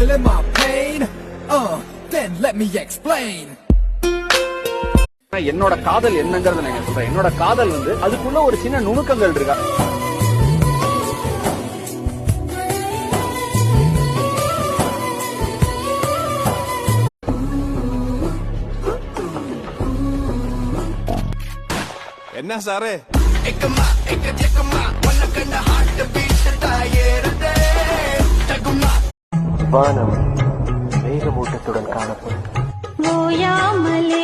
feeling my pain? Then let me explain. என்னோட காதல் என்னங்கறத நான் சொல்றேன். என்னோட காதல் வந்து அதுக்குள்ள ஒரு சின்ன நுணுக்கங்கள் இருக்கா. என்ன சாரே வானம் மேகமூட்டத்துடன் காணப்படும் ஓயாமலே